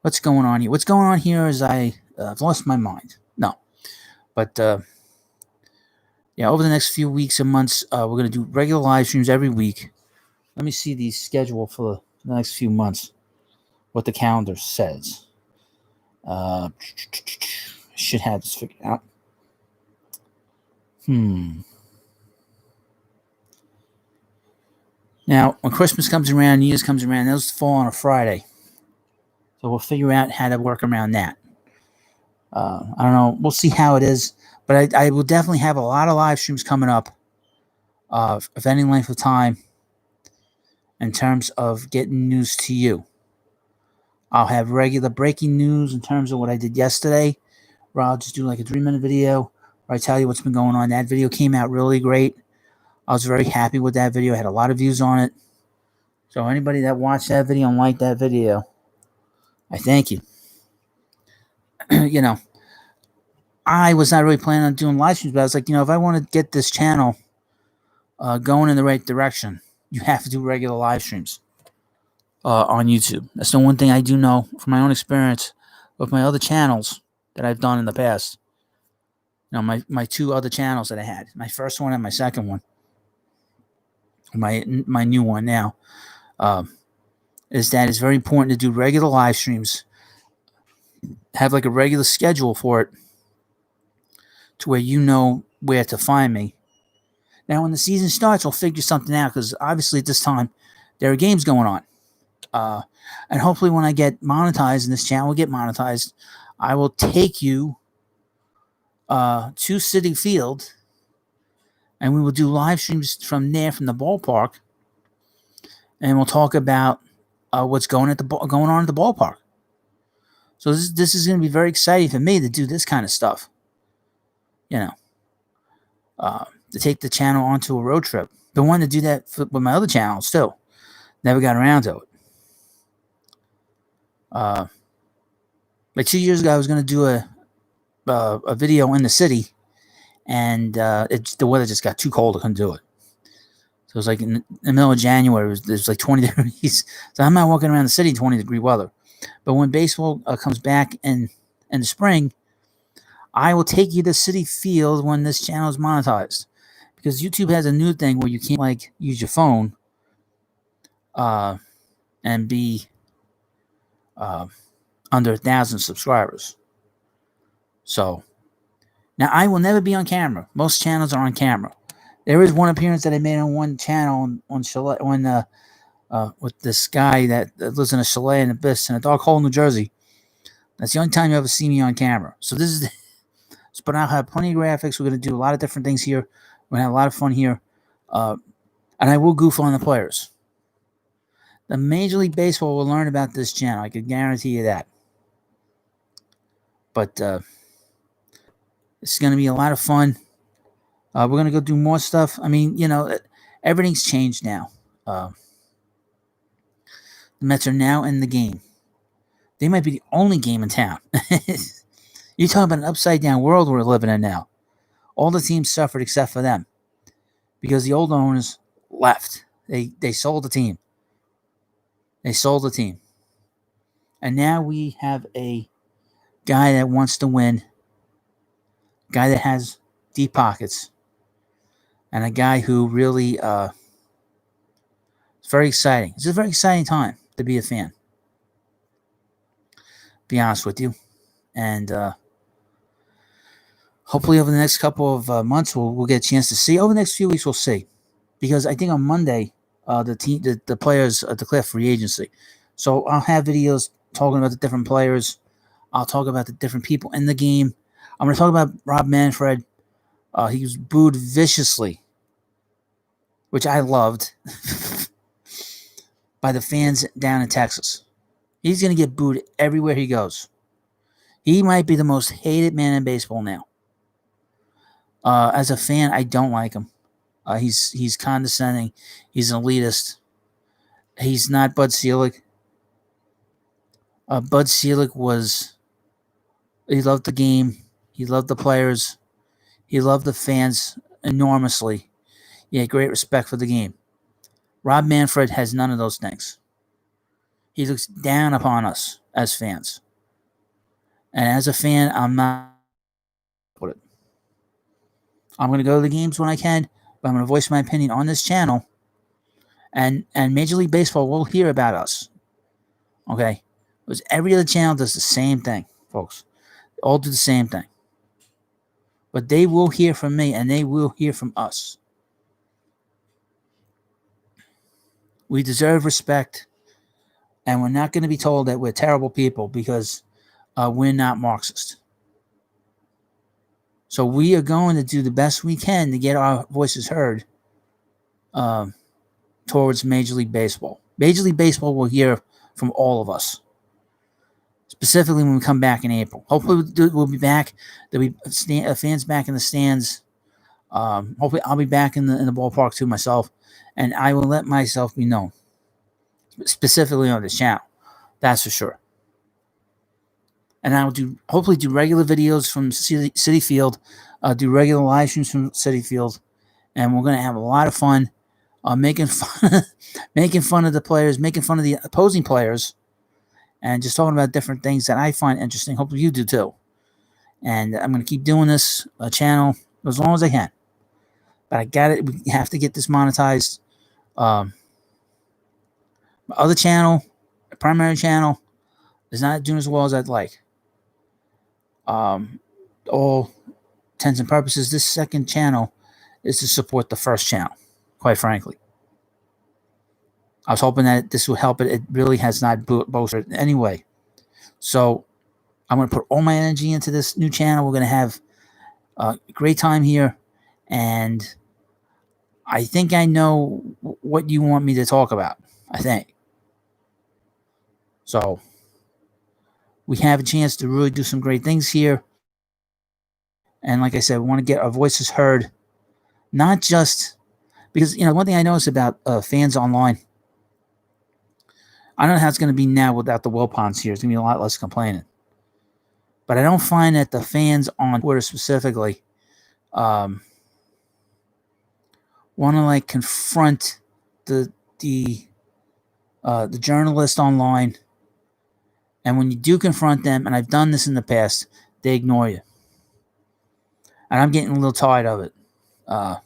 What's going on here? What's going on here is I've lost my mind. No, but yeah, over the next few weeks and months, we're going to do regular live streams every week. Let me see the schedule for the next few months, what the calendar says. Should have this figured out. Now, when Christmas comes around, New Year's comes around, those fall on a Friday. So we'll figure out how to work around that. I don't know. We'll see how it is. But I will definitely have a lot of live streams coming up of any length of time in terms of getting news to you. I'll have regular breaking news in terms of what I did yesterday, where I'll just do like a 3-minute video where I tell you what's been going on. That video came out really great. I was very happy with that video. I had a lot of views on it. So anybody that watched that video and liked that video, I thank you. You know, I was not really planning on doing live streams, but I was like, if I want to get this channel going in the right direction, you have to do regular live streams on YouTube. That's the one thing I do know from my own experience with my other channels that I've done in the past. My 2 other channels that I had, my first one and my second one, my new one now, is that it's very important to do regular live streams, have like a regular schedule for it, to where you know where to find me. Now, when the season starts, we'll figure something out, because obviously at this time, there are games going on. And hopefully when I get monetized and this channel will get monetized, I will take you to Citi Field, and we will do live streams from there, from the ballpark, and we'll talk about what's going on at the ballpark. So this is going to be very exciting for me to do this kind of stuff. To take the channel onto a road trip. Been wanting to do that with my other channels too. Never got around to it. Like 2 years ago, I was going to do a video in the city, and the weather just got too cold. I couldn't do it. So it was like in the middle of January, it was like 20 degrees. So I'm not walking around the city in 20-degree weather. But when baseball comes back in the spring, I will take you to Citi Field when this channel is monetized. Because YouTube has a new thing where you can't use your phone and be under 1,000 subscribers. So now I will never be on camera. Most channels are on camera. There is one appearance that I made on one channel on Chalet, with this guy that lives in a chalet in Abyss in a dark hole, New Jersey. That's the only time you ever see me on camera. So this is, but I'll have plenty of graphics. We're going to do a lot of different things here. We're going to have a lot of fun here. And I will goof on the players. The Major League Baseball will learn about this channel. I can guarantee you that. But it's going to be a lot of fun. We're going to go do more stuff. I mean, everything's changed now. The Mets are now in the game. They might be the only game in town. You're talking about an upside-down world we're living in now. All the teams suffered except for them, because the old owners left. They sold the team. And now we have a guy that wants to win, a guy that has deep pockets, and a guy who really it's very exciting. It's a very exciting time to be a fan. Be honest with you. And hopefully over the next couple of months, we'll get a chance to see. Over the next few weeks, we'll see. Because I think on Monday, the players declare free agency. So I'll have videos talking about the different players. I'll talk about the different people in the game. I'm going to talk about Rob Manfred. He was booed viciously, which I loved, by the fans down in Texas. He's going to get booed everywhere he goes. He might be the most hated man in baseball now. As a fan, I don't like him. He's condescending. He's an elitist. He's not Bud Selig. Bud Selig was. He loved the game. He loved the players. He loved the fans enormously. He had great respect for the game. Rob Manfred has none of those things. He looks down upon us as fans. And as a fan, I'm not with it. I'm going to go to the games when I can, but I'm going to voice my opinion on this channel. And Major League Baseball will hear about us. Okay? Because every other channel does the same thing, folks. They all do the same thing. But they will hear from me, and they will hear from us. We deserve respect, and we're not going to be told that we're terrible people because we're not Marxist. So we are going to do the best we can to get our voices heard towards Major League Baseball. Major League Baseball will hear from all of us, specifically when we come back in April. Hopefully we'll be back. There'll be fans back in the stands. Hopefully I'll be back in the ballpark too myself, and I will let myself be known, specifically on this channel. That's for sure. And I will hopefully do regular videos from Citi Field, do regular live streams from Citi Field, and we're going to have a lot of fun making fun of the players, making fun of the opposing players, and just talking about different things that I find interesting. Hopefully you do too. And I'm going to keep doing this channel as long as I can. But I got it. We have to get this monetized. My other channel, my primary channel, is not doing as well as I'd like. All intents and purposes, this second channel is to support the first channel, quite frankly. I was hoping that this would help it. It really has not boosted in any way. So I'm going to put all my energy into this new channel. We're going to have a great time here. And I think I know what you want me to talk about, I think. So we have a chance to really do some great things here. And like I said, we want to get our voices heard. Not just because, one thing I notice about fans online, I don't know how it's going to be now without the Wilpons here. It's going to be a lot less complaining. But I don't find that the fans on Twitter specifically want to confront the journalist online. And when you do confront them, and I've done this in the past, they ignore you. And I'm getting a little tired of it. I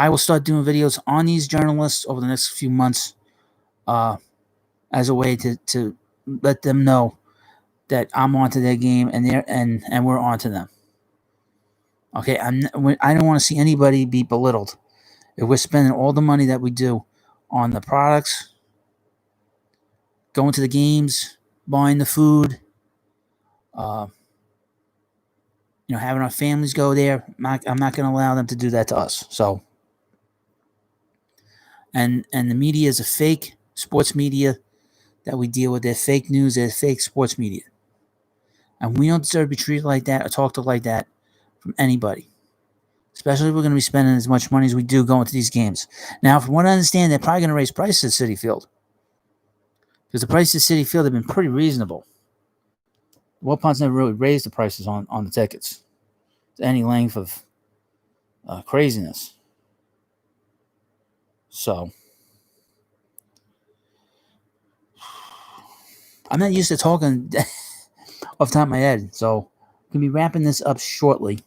will start doing videos on these journalists over the next few months as a way to let them know that I'm onto their game and we're onto them. Okay, I don't want to see anybody be belittled. If we're spending all the money that we do on the products, going to the games, buying the food, having our families go there, I'm not going to allow them to do that to us. So, and the media is a fake sports media that we deal with. They're fake news. They're fake sports media. And we don't deserve to be treated like that or talked to like that from anybody. Especially if we're going to be spending as much money as we do going to these games. Now, from what I understand, they're probably going to raise prices at Citi Field. Because the prices at Citi Field have been pretty reasonable. The Wilpons never really raised the prices on the tickets to any length of craziness. So, I'm not used to talking off the top of my head. So, I'm going to be wrapping this up shortly.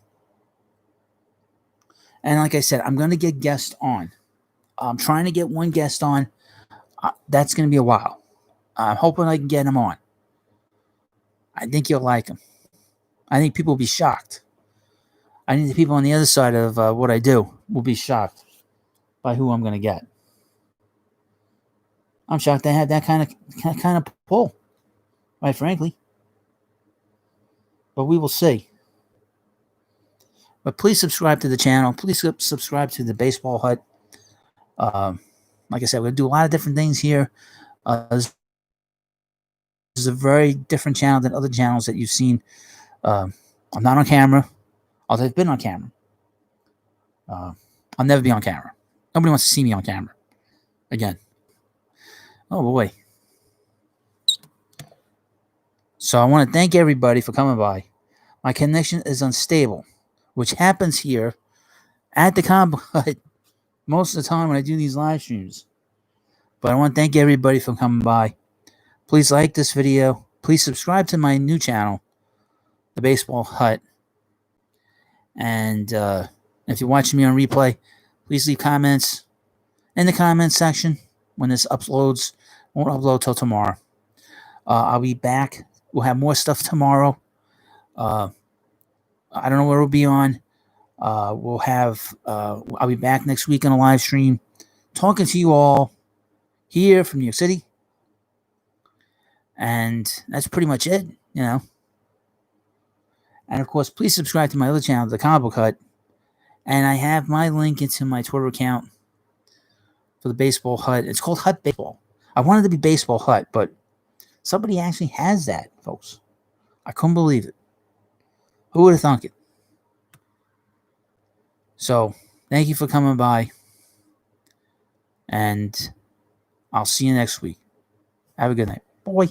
And like I said, I'm going to get guests on. I'm trying to get one guest on. That's going to be a while. I'm hoping I can get him on. I think you'll like him. I think people will be shocked. I think the people on the other side of what I do will be shocked by who I'm going to get. I'm shocked they had that kind of pull, quite frankly. But we will see. But please subscribe to the channel. Please subscribe to the Baseball Hut. Like I said, we're going to do a lot of different things here. This is a very different channel than other channels that you've seen. I'm not on camera, although I've been on camera. I'll never be on camera. Nobody wants to see me on camera again. Oh boy. So I want to thank everybody for coming by. My connection is unstable, which happens here at the comic hut most of the time when I do these live streams. But I want to thank everybody for coming by. Please like this video. Please subscribe to my new channel, The Baseball Hut. And if you're watching me on replay, please leave comments in the comments section when this uploads. Won't upload till tomorrow. I'll be back. We'll have more stuff tomorrow. I don't know where we'll be on. I'll be back next week on a live stream talking to you all here from New York City. And that's pretty much it, you know. And of course, please subscribe to my other channel, The Comic Book Hut. And I have my link into my Twitter account for the Baseball Hut. It's called Hut Baseball. I wanted to be Baseball Hut, but somebody actually has that, folks. I couldn't believe it. Who would have thunk it? So, thank you for coming by. And I'll see you next week. Have a good night. Bye.